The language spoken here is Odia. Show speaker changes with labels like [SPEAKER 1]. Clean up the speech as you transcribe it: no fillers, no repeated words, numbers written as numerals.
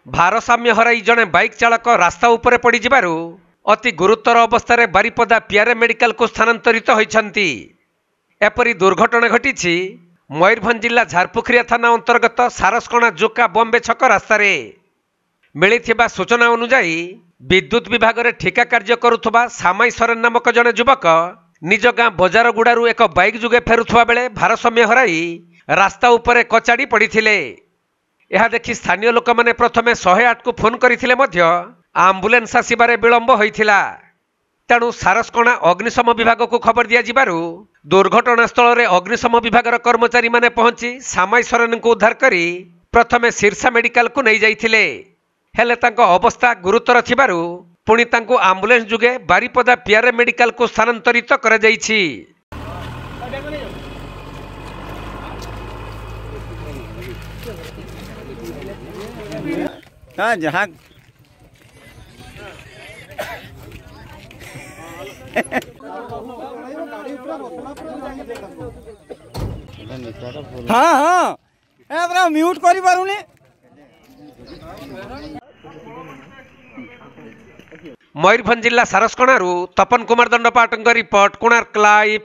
[SPEAKER 1] ଭାରସାମ୍ୟ ହରାଇ ଜଣେ ବାଇକ୍ ଚାଳକ ରାସ୍ତା ଉପରେ ପଡ଼ିଯିବାରୁ ଅତି ଗୁରୁତର ଅବସ୍ଥାରେ ବାରିପଦା ପିଆରେ ମେଡିକାଲକୁ ସ୍ଥାନାନ୍ତରିତ ହୋଇଛନ୍ତି। ଏପରି ଦୁର୍ଘଟଣା ଘଟିଛି ମୟୂରଭଞ୍ଜ ଜିଲ୍ଲା ଝାରପୁଖରିଆ ଥାନା ଅନ୍ତର୍ଗତ ସାରସକଣା ଜୋକା ବମ୍ବେ ଛକ ରାସ୍ତାରେ। ମିଳିଥିବା ସୂଚନା ଅନୁଯାୟୀ ବିଦ୍ୟୁତ ବିଭାଗରେ ଠିକା କାର୍ଯ୍ୟ କରୁଥିବା ସାମାଇ ସରେନ ନାମକ ଜଣେ ଯୁବକ ନିଜ ଗାଁ ବଜାରଗୁଡ଼ାରୁ ଏକ ବାଇକ୍ ଯୋଗେ ଫେରୁଥିବା ବେଳେ ଭାରସାମ୍ୟ ହରାଇ ରାସ୍ତା ଉପରେ କଚାଡ଼ି ପଡ଼ିଥିଲେ। ଏହା ଦେଖି ସ୍ଥାନୀୟ ଲୋକମାନେ ପ୍ରଥମେ 108 କୁ ଫୋନ୍ କରିଥିଲେ ମଧ୍ୟ ଆମ୍ବୁଲାନ୍ସ ଆସିବାରେ ବିଳମ୍ବ ହୋଇଥିଲା। ତେଣୁ ସାରସକଣା ଅଗ୍ନିଶମ ବିଭାଗକୁ ଖବର ଦିଆଯିବାରୁ ଦୁର୍ଘଟଣାସ୍ଥଳରେ ଅଗ୍ନିଶମ ବିଭାଗର କର୍ମଚାରୀମାନେ ପହଞ୍ଚି ସାମାଇ ସରେନଙ୍କୁ ଉଦ୍ଧାର କରି ପ୍ରଥମେ ସିରସା ମେଡିକାଲକୁ ନେଇଯାଇଥିଲେ। ହେଲେ ତାଙ୍କ ଅବସ୍ଥା ଗୁରୁତର ଥିବାରୁ ପୁଣି ତାଙ୍କୁ ଆମ୍ବୁଲାନ୍ସ ଯୋଗେ ବାରିପଦା ପିଆରେ ମେଡିକାଲକୁ ସ୍ଥାନାନ୍ତରିତ କରାଯାଇଛି।
[SPEAKER 2] जहाँ हाँ हाँ म्यूट कर पारुनी।
[SPEAKER 1] मयूरभंज जिला सारसकणारू तपन कुमार दंडपाटଙ୍କ रिपोर्ट कोणार्क लाइव।